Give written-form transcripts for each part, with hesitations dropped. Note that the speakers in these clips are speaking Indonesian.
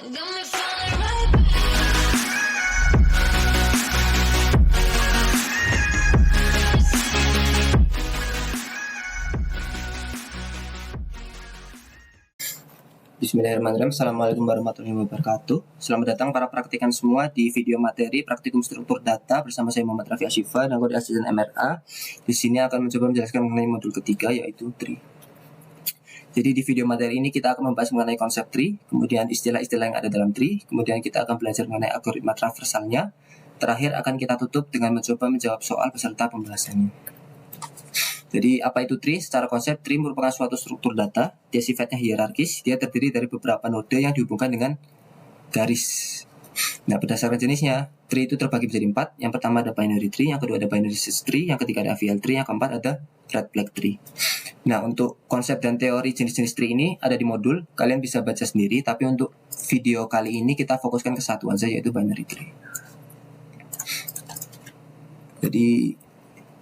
Bismillahirrahmanirrahim. Assalamualaikum warahmatullahi wabarakatuh. Selamat datang para praktikan semua di video materi praktikum struktur data bersama saya Muhammad Rafi Ashifa dan kode asisten MRA. Di sini akan mencoba menjelaskan mengenai modul ketiga yaitu tree. Jadi di video materi ini kita akan membahas mengenai konsep tree, kemudian istilah-istilah yang ada dalam tree, kemudian kita akan belajar mengenai algoritma traversalnya. Terakhir akan kita tutup dengan mencoba menjawab soal beserta pembahasannya. Jadi apa itu tree? Secara konsep, tree merupakan suatu struktur data. Dia sifatnya hierarkis. Dia terdiri dari beberapa node yang dihubungkan dengan garis. Nah, berdasarkan jenisnya, tree itu terbagi menjadi 4. Yang pertama ada binary tree, yang kedua ada binary search tree, yang ketiga ada AVL tree, yang keempat ada red flag tree. Nah, untuk konsep dan teori jenis-jenis tree ini ada di modul. Kalian bisa baca sendiri, tapi untuk video kali ini kita fokuskan ke satu aja, yaitu binary tree. Jadi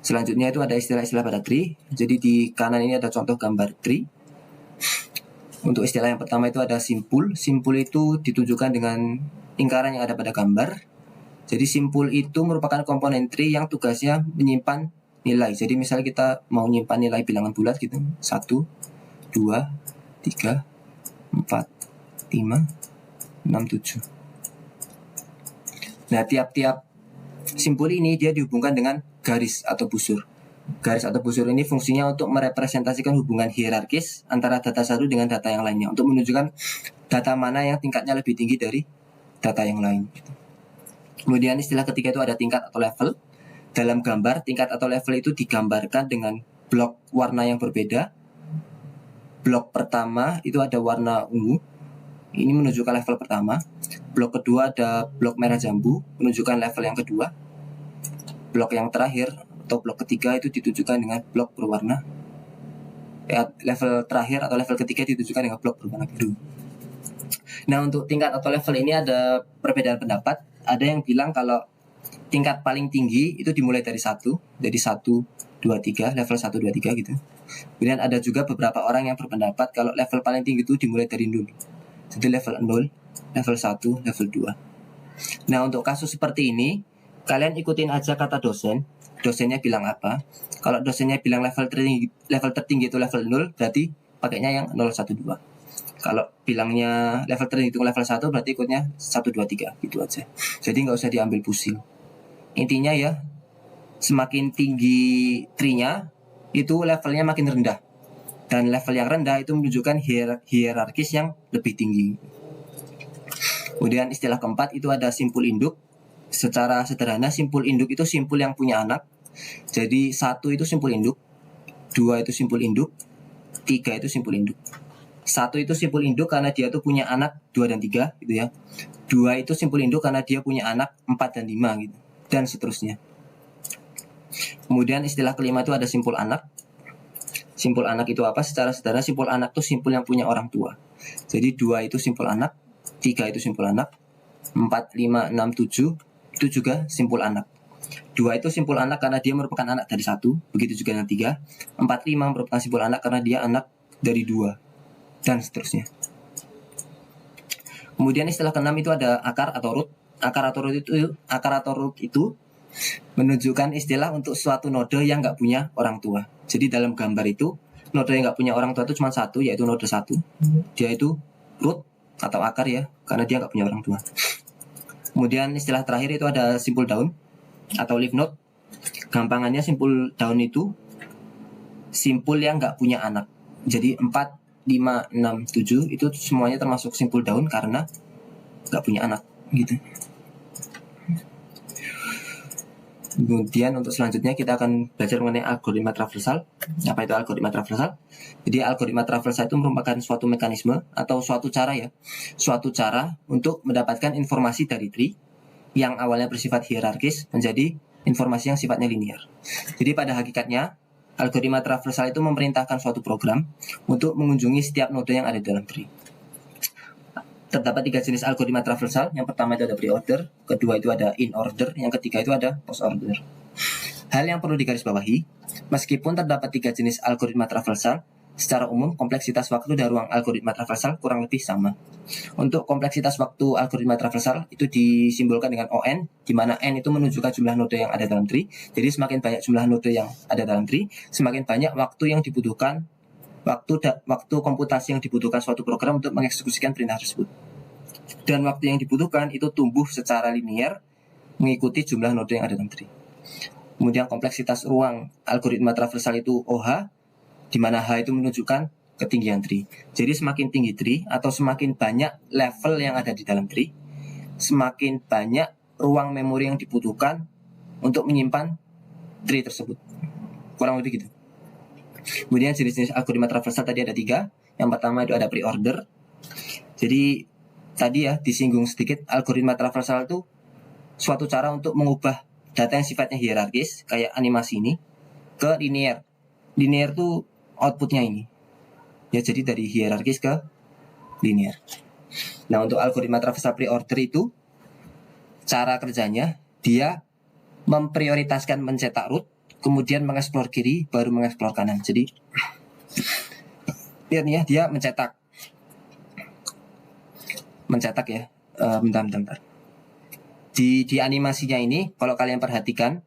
selanjutnya itu ada istilah-istilah pada tree. Jadi di kanan ini ada contoh gambar tree. Untuk istilah yang pertama itu ada simpul. Simpul itu ditunjukkan dengan lingkaran yang ada pada gambar. Jadi simpul itu merupakan komponen tree yang tugasnya menyimpan nilai. Jadi misalnya kita mau menyimpan nilai bilangan bulat gitu. 1, 2, 3, 4, 5, 6, 7. Nah, tiap-tiap simpul ini dia dihubungkan dengan garis atau busur. Garis atau busur ini fungsinya untuk merepresentasikan hubungan hierarkis antara data satu dengan data yang lainnya, untuk menunjukkan data mana yang tingkatnya lebih tinggi dari data yang lain. Kemudian istilah ketiga itu ada tingkat atau level. Dalam gambar, tingkat atau level itu digambarkan dengan blok warna yang berbeda. Blok pertama itu ada warna ungu, ini menunjukkan level pertama. Blok kedua ada blok merah jambu, menunjukkan level yang kedua. Blok yang terakhir atau blok ketiga itu ditunjukkan dengan blok berwarna level terakhir atau level ketiga ditunjukkan dengan blok berwarna biru. Nah, untuk tingkat atau level ini ada perbedaan pendapat. Ada yang bilang kalau tingkat paling tinggi itu dimulai dari 1, jadi 1, 2, 3, level 1, 2, 3 gitu. Kemudian ada juga beberapa orang yang berpendapat kalau level paling tinggi itu dimulai dari 0. Jadi level 0, level 1, level 2. Nah, untuk kasus seperti ini kalian ikutin aja kata dosen. Dosennya bilang apa? Kalau dosennya bilang level tertinggi itu level 0, berarti pakainya yang 0, 1, 2. Kalau bilangnya level tertinggi itu level 1, berarti ikutnya 1, 2, 3 gitu aja. Jadi nggak usah diambil pusing. Intinya ya, semakin tinggi tree-nya itu levelnya makin rendah. Dan level yang rendah itu menunjukkan hierarkis yang lebih tinggi. Kemudian istilah keempat itu ada simpul induk. Secara sederhana, simpul induk itu simpul yang punya anak. Jadi 1 itu simpul induk, 2 itu simpul induk, 3 itu simpul induk. 1 itu simpul induk karena dia tuh punya anak 2 dan 3 gitu ya. 2 itu simpul induk karena dia punya anak 4 dan 5 gitu. Dan seterusnya. Kemudian istilah kelima itu ada simpul anak. Simpul anak itu apa? Secara sederhana simpul anak itu simpul yang punya orang tua. Jadi 2 itu simpul anak, 3 itu simpul anak, 4, 5, 6, 7 itu juga simpul anak. 2 itu simpul anak karena dia merupakan anak dari 1, begitu juga yang 3. 4, 5 merupakan simpul anak karena dia anak dari 2, dan seterusnya. Kemudian istilah keenam itu ada akar atau root. Akar atau root itu menunjukkan istilah untuk suatu node yang nggak punya orang tua. Jadi dalam gambar itu, node yang nggak punya orang tua itu cuma satu, yaitu node 1. Dia itu root atau akar ya, karena dia nggak punya orang tua. Kemudian istilah terakhir itu ada simpul daun atau leaf node. Gampangannya simpul daun itu simpul yang nggak punya anak. Jadi 4, 5, 6, 7 itu semuanya termasuk simpul daun karena nggak punya anak gitu. Kemudian untuk selanjutnya kita akan belajar mengenai algoritma traversal. Apa itu algoritma traversal? Jadi algoritma traversal itu merupakan suatu mekanisme atau suatu cara ya. Suatu cara untuk mendapatkan informasi dari tree yang awalnya bersifat hierarkis menjadi informasi yang sifatnya linear. Jadi pada hakikatnya algoritma traversal itu memerintahkan suatu program untuk mengunjungi setiap node yang ada dalam tree. Terdapat 3 jenis algoritma traversal. Yang pertama itu ada pre-order, kedua itu ada in-order, yang ketiga itu ada post-order. Hal yang perlu digarisbawahi, meskipun terdapat 3 jenis algoritma traversal, secara umum kompleksitas waktu dan ruang algoritma traversal kurang lebih sama. Untuk kompleksitas waktu algoritma traversal itu disimbolkan dengan ON, di mana N itu menunjukkan jumlah node yang ada dalam tree. Jadi semakin banyak jumlah node yang ada dalam tree, semakin banyak waktu yang dibutuhkan, waktu komputasi yang dibutuhkan suatu program untuk mengeksekusikan perintah tersebut. Dan waktu yang dibutuhkan itu tumbuh secara linear mengikuti jumlah node yang ada dalam tree. Kemudian kompleksitas ruang algoritma traversal itu OH, di mana H itu menunjukkan ketinggian tree. Jadi semakin tinggi tree atau semakin banyak level yang ada di dalam tree, semakin banyak ruang memori yang dibutuhkan untuk menyimpan tree tersebut. Kurang lebih gitu. Kemudian jenis-jenis algoritma traversal tadi ada 3. Yang pertama itu ada pre-order. Jadi tadi ya disinggung sedikit, algoritma traversal itu suatu cara untuk mengubah data yang sifatnya hierarkis kayak animasi ini ke linear. Linear itu outputnya ini. Ya, jadi dari hierarkis ke linear. Nah, untuk algoritma traversal pre-order itu cara kerjanya dia memprioritaskan mencetak root, kemudian mengeksplor kiri, baru mengeksplor kanan. Jadi lihat nih ya, dia mencetak ya. Bentar. Di animasinya ini, kalau kalian perhatikan,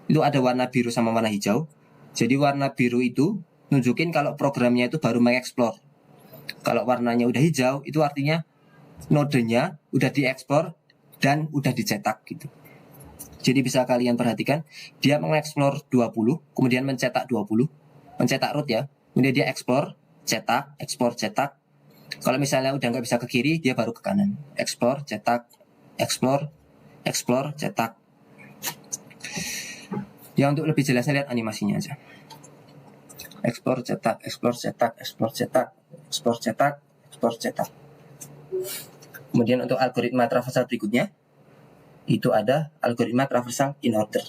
itu ada warna biru sama warna hijau. Jadi warna biru itu nunjukin kalau programnya itu baru mengeksplor. Kalau warnanya udah hijau, itu artinya nodenya udah dieksplor dan udah dicetak gitu. Jadi bisa kalian perhatikan, dia mengeksplor 20, kemudian mencetak 20, mencetak root ya. Kemudian dia eksplor, cetak, ekspor, cetak. Kalau misalnya udah nggak bisa ke kiri, dia baru ke kanan. Eksplor, cetak, eksplor, cetak. Ya, untuk lebih jelasnya lihat animasinya aja. Ekspor, cetak, ekspor, cetak, ekspor, cetak, ekspor, cetak, ekspor, cetak. Kemudian untuk algoritma traversal berikutnya, itu ada algoritma traversal in order.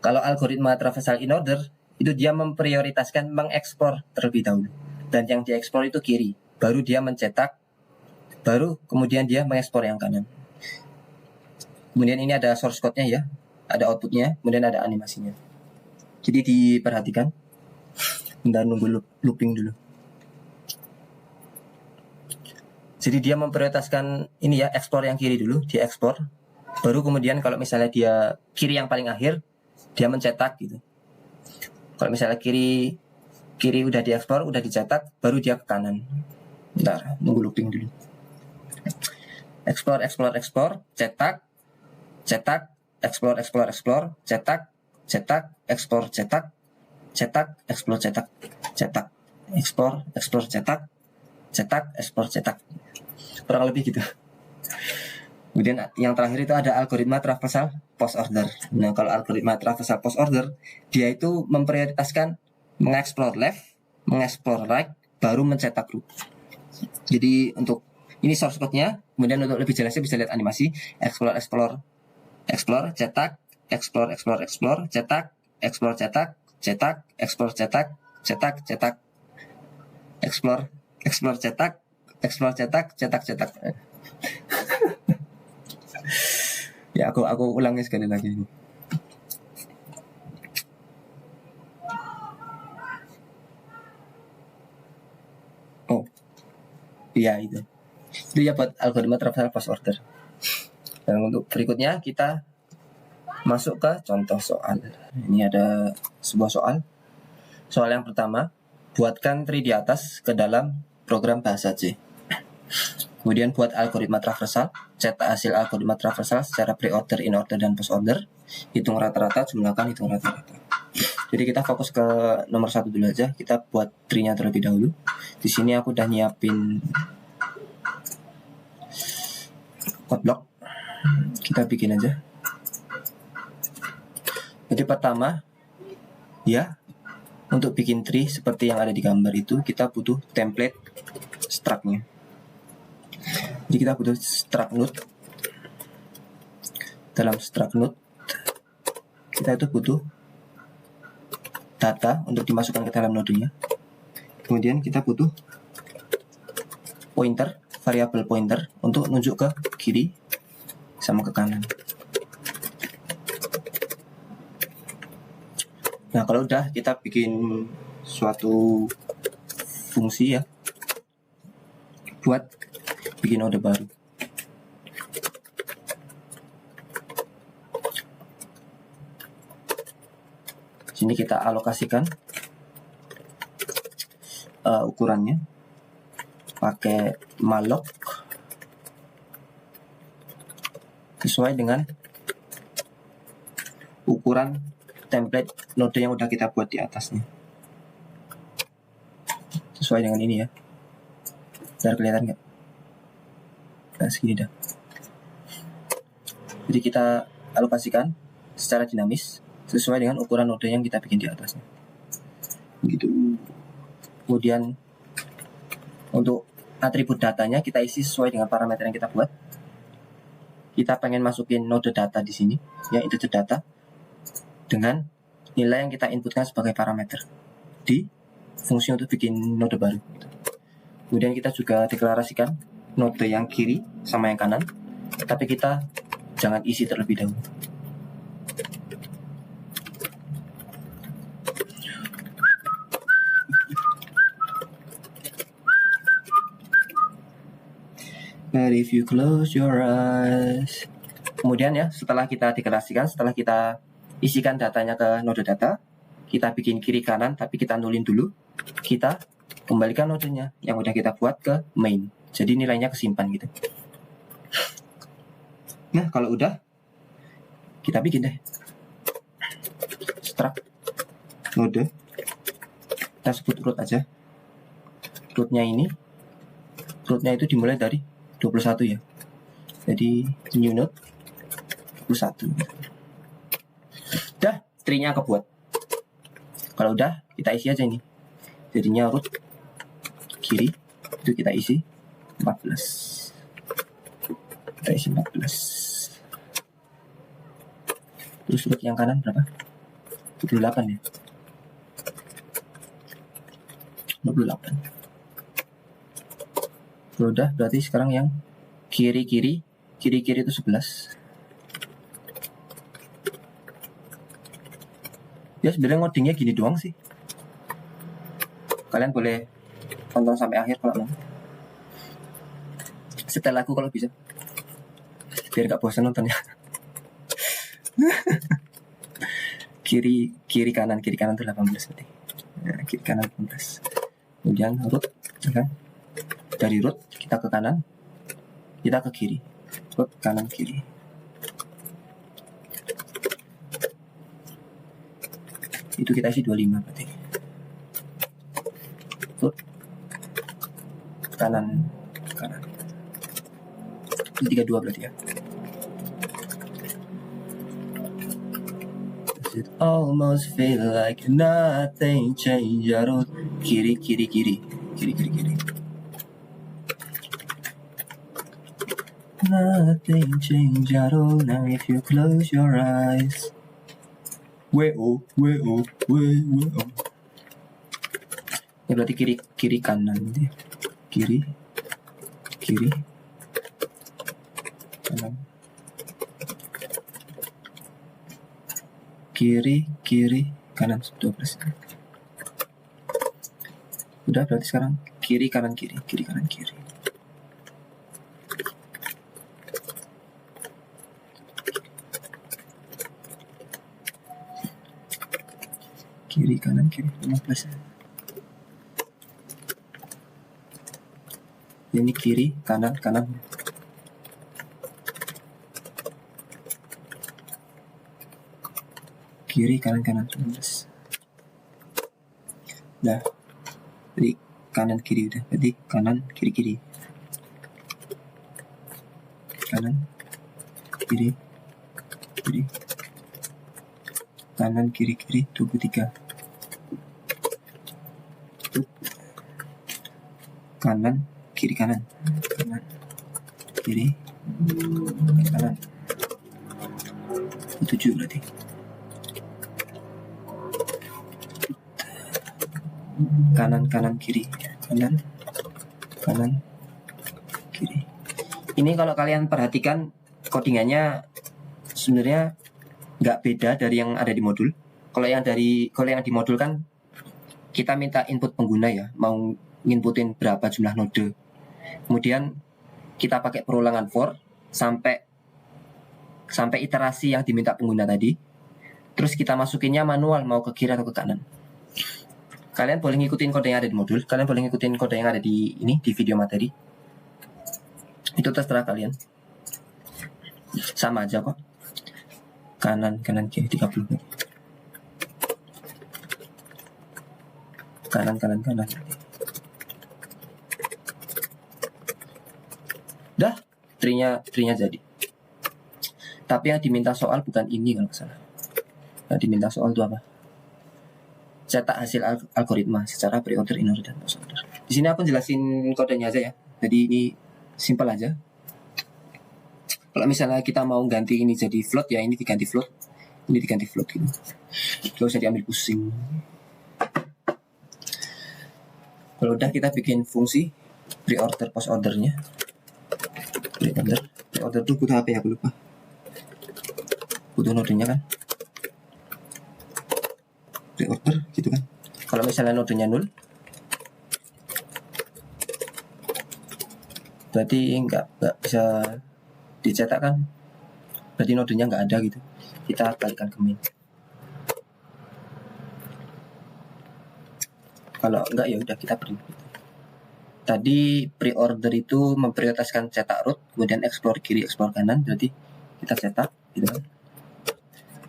Kalau algoritma traversal in order, itu dia memprioritaskan mengekspor terlebih dahulu. Dan yang diekspor itu kiri, baru dia mencetak, baru kemudian dia mengekspor yang kanan. Kemudian ini ada source code-nya ya, ada output-nya, kemudian ada animasinya. Jadi diperhatikan. Bentar, nunggu looping dulu. Jadi dia memprioritaskan ini ya, ekspor yang kiri dulu, dia ekspor. Baru kemudian kalau misalnya dia kiri yang paling akhir, dia mencetak gitu. Kalau misalnya kiri udah diekspor, udah dicetak, baru dia ke kanan. Bentar, nunggu looping dulu. Ekspor, cetak, ekspor, cetak, ekspor, cetak, ekspor, cetak, ekspor, cetak, ekspor, cetak. Kurang lebih gitu. Kemudian yang terakhir itu ada algoritma traversal post order. Nah, kalau algoritma traversal post order, dia itu memprioritaskan mengeksplor left, mengeksplor right, baru mencetak root. Jadi untuk ini source code-nya. Kemudian untuk lebih jelasnya bisa lihat animasi. Explore, cetak, explore, cetak, explore, cetak, explore, cetak, explore, cetak, cetak. Ya, aku ulangi sekali lagi ini. Oh, iya itu ya buat algoritma traversal post order. Dan untuk berikutnya kita masuk ke contoh soal. Ini ada sebuah soal. Soal yang pertama, buatkan tree di atas ke dalam program bahasa C. Kemudian buat algoritma traversal, cetak hasil algoritma traversal secara pre-order, in-order, dan post-order. Hitung rata-rata, jumlahkan, hitung rata-rata. Jadi kita fokus ke nomor 1 dulu aja. Kita buat tree-nya terlebih dahulu. Di sini aku udah nyiapin code block. Kita bikin aja. Jadi pertama, ya, untuk bikin tree seperti yang ada di gambar itu, kita butuh template struct-nya. Jadi kita butuh struct node. Dalam struct node, kita itu butuh data untuk dimasukkan ke dalam nodenya. Kemudian kita butuh pointer, variabel pointer untuk nunjuk ke kiri sama ke kanan. Nah, kalau udah kita bikin suatu fungsi ya, buat bikin node baru. Sini kita alokasikan ukurannya pakai malloc sesuai dengan ukuran template node yang udah kita buat di atasnya. Sesuai dengan ini ya. Biar kelihatan nggak? Nah, segini dah. Jadi kita alokasikan secara dinamis sesuai dengan ukuran node yang kita bikin di atasnya. Gitu. Kemudian untuk atribut datanya kita isi sesuai dengan parameter yang kita buat. Kita pengen masukin node data di sini, ya integer data dengan nilai yang kita inputkan sebagai parameter di fungsi untuk bikin node baru. Kemudian kita juga deklarasikan node yang kiri sama yang kanan, tapi kita jangan isi terlebih dahulu. But if you close your eyes. Kemudian ya, setelah kita deklarasikan, setelah kita isikan datanya ke node data, kita bikin kiri kanan, tapi kita nulin dulu. Kita kembalikan nodenya yang udah kita buat ke main. Jadi nilainya kesimpan gitu. Nah, kalau udah, kita bikin deh struct node. Kita sebut root aja. Rootnya itu dimulai dari 21 ya. Jadi new node 21. Udah, tree-nya kebuat. Kalau udah, kita isi aja ini. Jadinya root kiri itu kita isi 14. Kita isi 14. Terus root yang kanan berapa? 28 ya. 28. Udah, berarti sekarang yang kiri-kiri itu 11. Ya sebenarnya ngodingnya gini doang sih. Kalian boleh tonton sampai akhir kalau mau. Setel lagu kalau bisa. Biar gak bosan nontonnya. kiri kanan itu 18 berarti. Nah, kiri kanan 18. Kemudian root, ya kan? Dari root kita ke kanan, kita ke kiri. Root kanan kiri. Itu kita isi 25 berarti. Root kanan. Itu 32 berarti ya. It almost feel like nothing change at all. Kiri. Nothing change at all now if you close your eyes. W-O. Ini berarti kiri kanan ya. Kiri kanan. Kiri kanan 12. Udah, berarti sekarang kiri kanan kiri. Kiri kanan kiri 15. Ini kiri kanan. Kiri kanan 19. Nah, jadi kanan kiri udah. Jadi kanan kiri. Kanan kiri. Kanan kiri 23. Kanan kiri kanan kiri kanan 7 berarti. Kanan kiri kiri. Ini kalau kalian perhatikan codingannya sebenarnya nggak beda dari yang ada di modul. Kalau yang di modul kan kita minta input pengguna ya, mau nginputin berapa jumlah node. Kemudian kita pakai perulangan for sampai iterasi yang diminta pengguna tadi. Terus kita masukinnya manual mau ke kiri atau ke kanan. Kalian boleh ngikutin kode yang ada di modul, kalian boleh ngikutin kode yang ada di video materi. Itu terserah kalian. Sama aja kok. Kanan kiri 30. Kanan. Dah, tree-nya jadi. Tapi yang diminta soal bukan ini kalau salah. Yang diminta soal itu apa? Cetak hasil algoritma secara pre-order, in-order, dan post-order. Di sini aku jelasin kodenya aja ya. Jadi ini simple aja. Kalau misalnya kita mau ganti ini jadi float ya, ini diganti float. Ini diganti float gitu. Gak usah diambil pusing. Kalau udah kita bikin fungsi pre-order post-ordernya. Pre-order itu butuh apa ya? Aku lupa. Butuh nodenya kan? Pre-order gitu kan? Kalau misalnya nodenya 0, berarti nggak bisa dicetak kan? Berarti nodenya nggak ada gitu. Kita balikan ke main. Kalau enggak ya udah kita print. Tadi pre-order itu memprioritaskan cetak root, kemudian explore kiri, explore kanan. Berarti kita cetak gitu kan.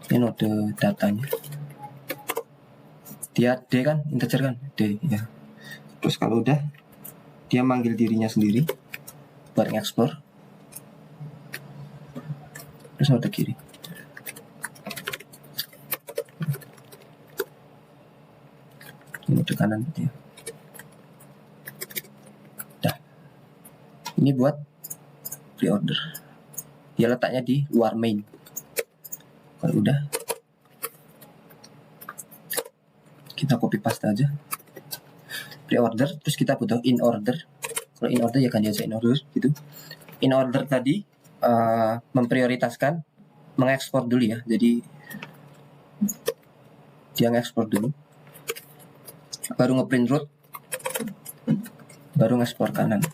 Ini node datanya. Dia D kan, integer kan, D ya. Terus kalau udah dia manggil dirinya sendiri bareng explore. Terus node kiri. Ini node kanan gitu ya. Ini buat pre-order. Dia letaknya di luar main. Kalau udah, kita copy paste aja. Pre-order, terus kita butuh in order. Kalau in order ya kan diajak in order gitu. In order tadi memprioritaskan mengekspor dulu ya. Jadi dia ngekspor dulu. Baru ngeprint root. Baru ngekspor kanan.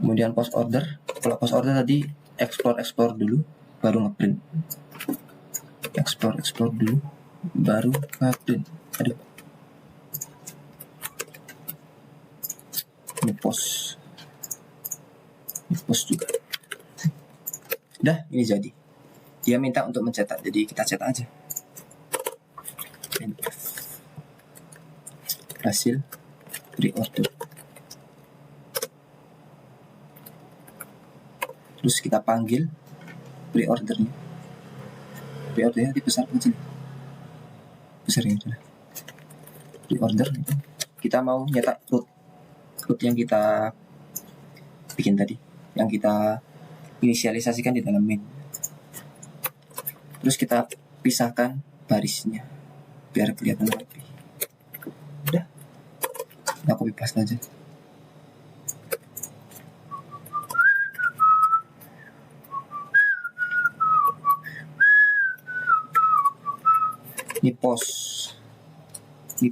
Kemudian post order. Kalau post order tadi explore dulu, baru ngeprint. Explore dulu, baru ngeprint. Aduh. Ini post juga. Udah, ini jadi. Dia minta untuk mencetak, jadi kita cetak aja. Hasil pre-order. Terus kita panggil pre-ordernya. Pre-ordernya dibesar kecil. Besar ya udah. Pre-order itu kita mau nyetak root yang kita bikin tadi, yang kita inisialisasikan di dalam main. Terus kita pisahkan barisnya biar kelihatan rapi. Udah, kita copy paste aja. Ini post, ini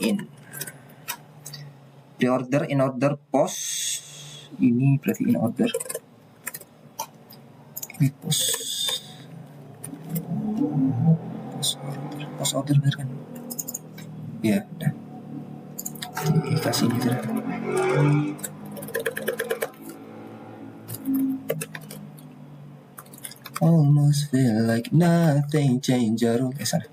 in, pre-order, in order, post. Ini berarti in order. Ini post order bener kan? Ya udah. Kasih ini sudah. Almost feel like nothing change at all. Salah.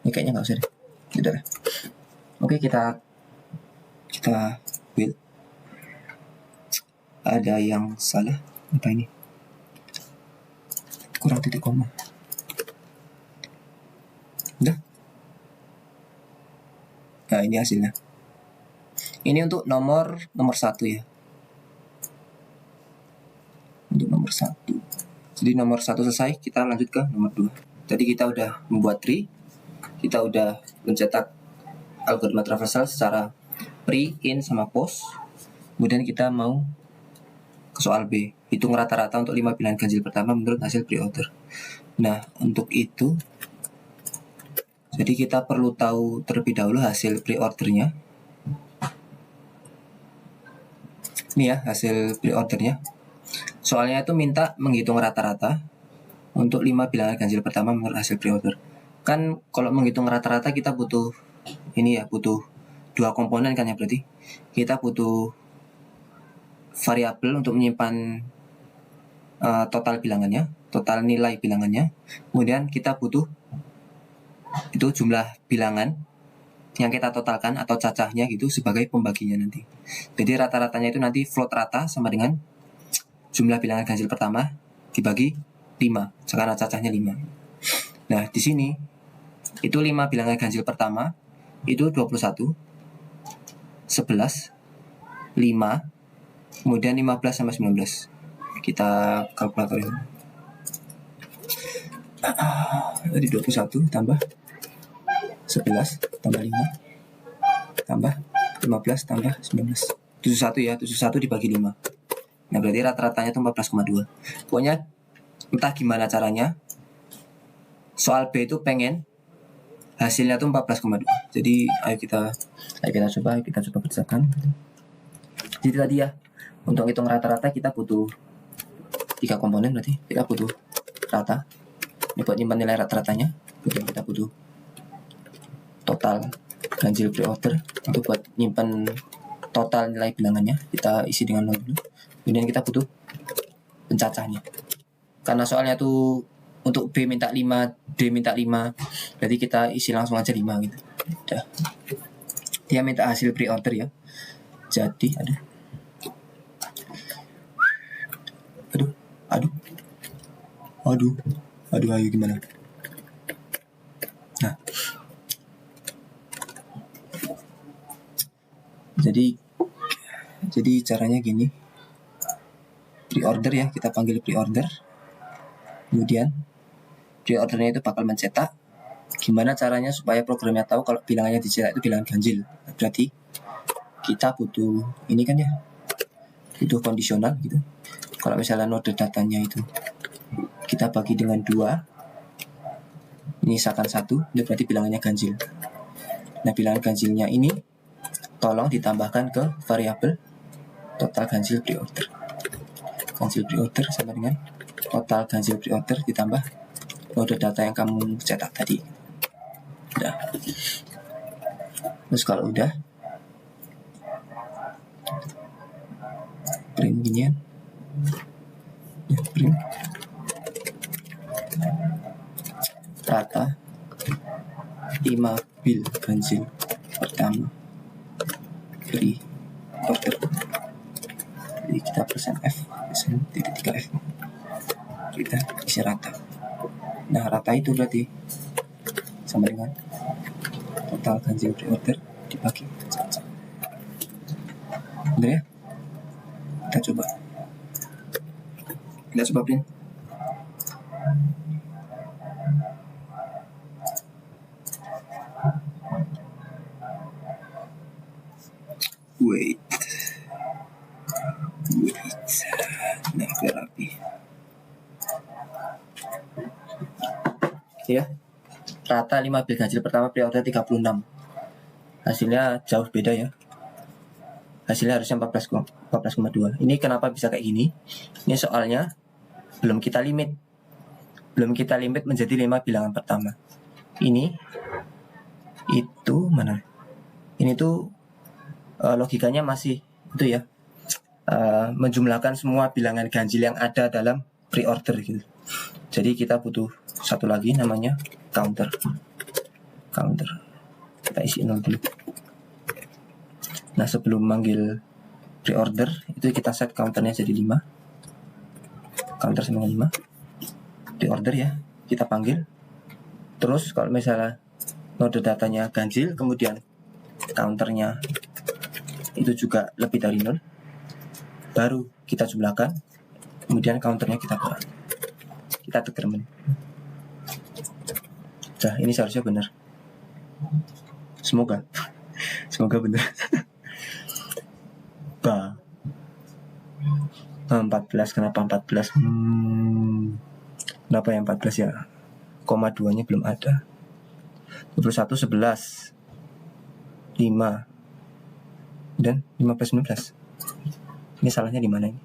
Ini kayaknya nggak usah deh. Udah lah. Oke, kita build. Ada yang salah. Apa ini? Kurang titik koma. Udah. Nah, ini hasilnya. Ini untuk nomor 1 ya. Untuk nomor 1. Jadi nomor 1 selesai, kita lanjut ke nomor 2. Tadi kita udah membuat tree. Kita udah mencetak algoritma traversal secara pre, in, sama post. Kemudian kita mau ke soal B. Hitung rata-rata untuk 5 pilihan ganjil pertama menurut hasil pre-order. Nah, untuk itu Jadi kita perlu tahu terlebih dahulu hasil pre-ordernya. Ini ya hasil pre-ordernya. Soalnya itu minta menghitung rata-rata untuk 5 bilangan ganjil pertama menurut hasil pre-order. Kan kalau menghitung rata-rata kita butuh ini ya, butuh 2 komponen kan ya, berarti kita butuh variabel untuk menyimpan total bilangannya, total nilai bilangannya. Kemudian kita butuh itu jumlah bilangan yang kita totalkan atau cacahnya gitu sebagai pembaginya nanti. Jadi rata-ratanya itu nanti float rata sama dengan jumlah bilangan ganjil pertama dibagi 5, sekarang cacahnya 5. Nah, di sini itu 5 bilangan ganjil pertama itu 21, 11, 5, kemudian 15 sama 19. Kita kalkulatorin. Jadi 21 tambah 11 tambah 5 tambah 15 tambah 19. 71 ya, 71 dibagi 5. Nah, berarti rata-ratanya itu 14,2. Pokoknya entah gimana caranya, soal B itu pengen hasilnya tuh 14,2. Jadi ayo kita coba kerjakan. Jadi tadi ya, untuk hitung rata-rata kita butuh 3 komponen, berarti kita butuh rata. Ini buat nyimpan nilai rata-ratanya. Kemudian kita butuh total ganjil pre-order untuk buat nyimpan total nilai bilangannya, kita isi dengan 0 dulu. Kemudian kita butuh pencacahnya. Karena soalnya tuh untuk B minta 5, D minta 5, berarti kita isi langsung aja 5 gitu. Udah. Dia minta hasil pre-order ya. Jadi aduh ayo gimana? Nah, jadi caranya gini, pre-order ya, kita panggil pre-order. Kemudian pre-ordernya itu bakal mencetak. Gimana caranya supaya programnya tahu kalau bilangannya dicetak itu bilangan ganjil? Berarti kita butuh ini kan ya, butuh kondisional gitu. Kalau misalnya node datanya itu kita bagi dengan 2, menyisakan 1, itu berarti bilangannya ganjil. Nah, bilangan ganjilnya ini tolong ditambahkan ke variabel total ganjil pre-order. Ganjil pre-order sama dengan total ganjil pre-order ditambah node data yang kamu cetak tadi. Udah. Terus kalau udah, print ginian. Ya, print rata 5 bil ganjil pertama pre-order. Jadi kita persen F, persen titik 3 F, kita isi rata. Nah, rata itu berarti sama dengan total ganjil pre-order dibagi caca. Bener ya? Kita coba print. Wait. Nah, biar rapi. Ya, rata 5 bil ganjil pertama pre-order 36. Hasilnya jauh beda ya. Hasilnya harusnya 14,2. Ini kenapa bisa kayak gini? Ini soalnya belum kita limit menjadi 5 bilangan pertama. Ini itu mana? Ini tuh logikanya masih itu ya, menjumlahkan semua bilangan ganjil yang ada dalam pre-order gitu. Jadi kita butuh satu lagi namanya counter. Kita isi 0 dulu. Nah, sebelum manggil pre-order itu kita set counternya jadi 5. Counter sama 5. Pre-order ya, kita panggil. Terus kalau misalnya node datanya ganjil, kemudian counternya itu juga lebih dari 0, baru kita jumlahkan, kemudian counternya kita kurang, kita decrement. Nah, ini seharusnya benar. Semoga benar. 14, kenapa 14? Kenapa yang 14 ya? Koma 2-nya belum ada. 21, 11, 5, dan 15, 19. Ini salahnya di mana ini?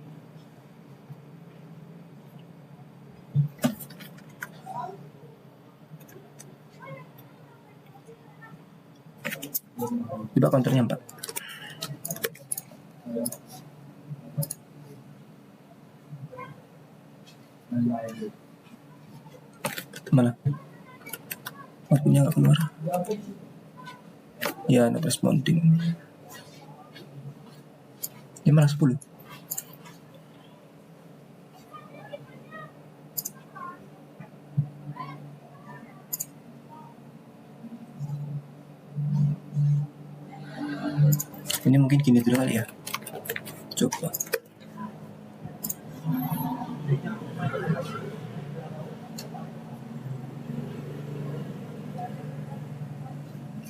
Coba counternya 4. Mana? Outputnya nggak keluar. Ya, not responding. Dia malah 10. Ini mungkin gini dulu kali ya. Coba.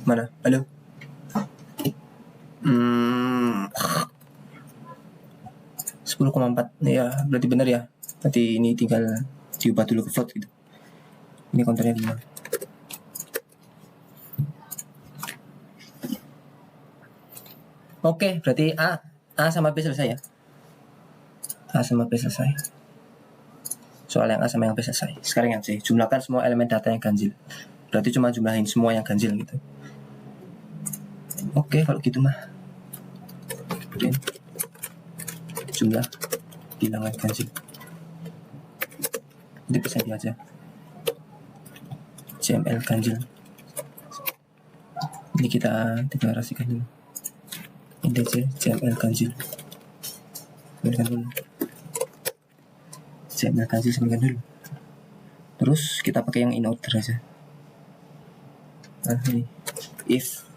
Mana? Halo? 10,4. Ya, berarti benar ya. Berarti ini tinggal diubah dulu ke float gitu. Ini counternya 5. Oke, berarti A sama B selesai ya. A sama B selesai. Soal yang A sama yang B selesai. Sekarang yang C, jumlahkan semua elemen data yang ganjil. Berarti cuma jumlahin semua yang ganjil gitu. Oke, kalau gitu mah. Oke. Jumlah bilangan ganjil. Itu bisa aja. CML ganjil. Ini kita deklarasikan dulu. Integer CML ganjil. Sebutkan dulu. CML ganjil sebutkan dulu. Terus kita pakai yang in order aja. Nah, ini if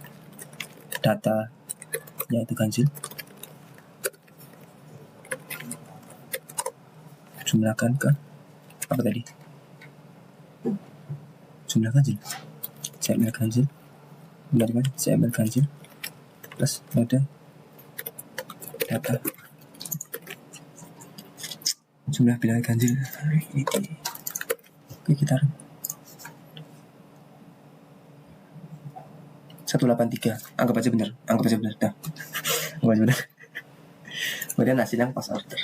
data yaitu ganjil, jumlahkan ke apa tadi? Jumlah ganjil. CML ganjil. Benar kan? CML ganjil plus ada data jumlah bilangan ganjil. Oke, kita 183. Anggap aja benar. Dah. Anggap aja benar. Kemudian hasilnya pas order.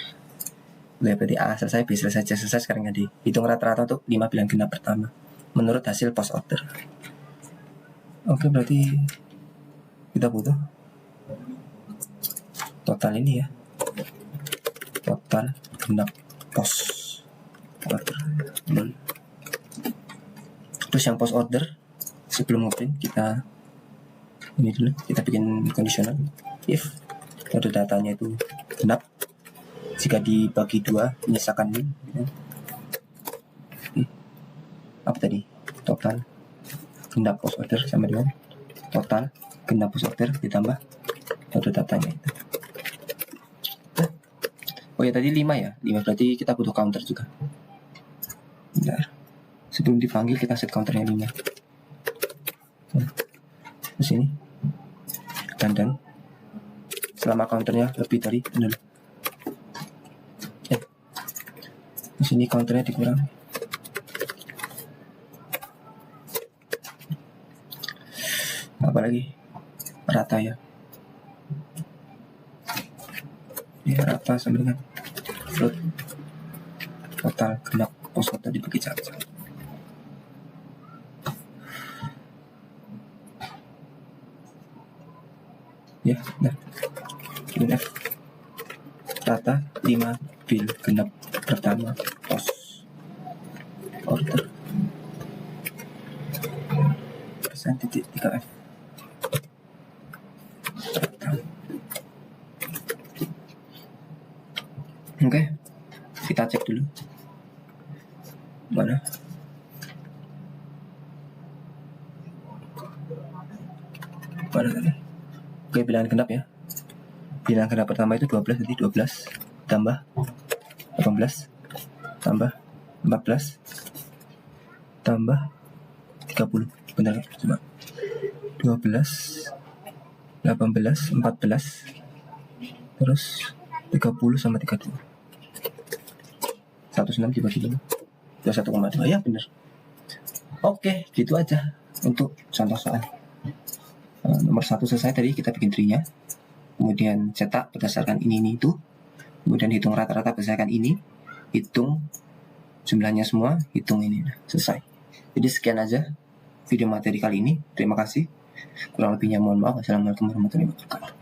Udah, berarti A selesai, B selesai, C selesai. Sekarang yang dihitung rata-rata untuk 5 bilangan genap pertama menurut hasil post order. Oke, berarti kita butuh total ini ya. Total genap post order. Terus yang post order sebelum ngeprint kita ini dulu, kita bikin conditional if kode datanya itu genap jika dibagi 2 menyisakan nil gitu. Apa tadi? Total genap post order sama dengan total genap post order ditambah kode datanya itu. Oh ya, tadi 5 ya. 5 berarti kita butuh counter juga. Bentar. Sebelum dipanggil kita set counternya 5. Terus ini dan selama counternya lebih dari 0. Di sini counternya dikurang. Apalagi rata ya. Ya, rata sama dengan float total genap post order dibagi 1. Ya, nah. F rata 5 bil genap pertama post order persen titik 3F. Oke, kita cek dulu mana tadi. Oke, bilangan genap ya. Bilangan genap pertama itu 12, jadi 12 tambah 18 tambah 14 tambah 30. Benar ya? Coba 12 18 14 terus 30 sama 32. 16 dibagi 5 21,2 ya, benar. Oke, gitu aja. Untuk contoh soal nomor 1 selesai, tadi kita bikin tree-nya, kemudian cetak berdasarkan ini itu, kemudian hitung rata-rata berdasarkan ini, hitung jumlahnya semua, hitung ini. Selesai. Jadi sekian aja video materi kali ini. Terima kasih. Kurang lebihnya mohon maaf. Wassalamualaikum warahmatullahi wabarakatuh.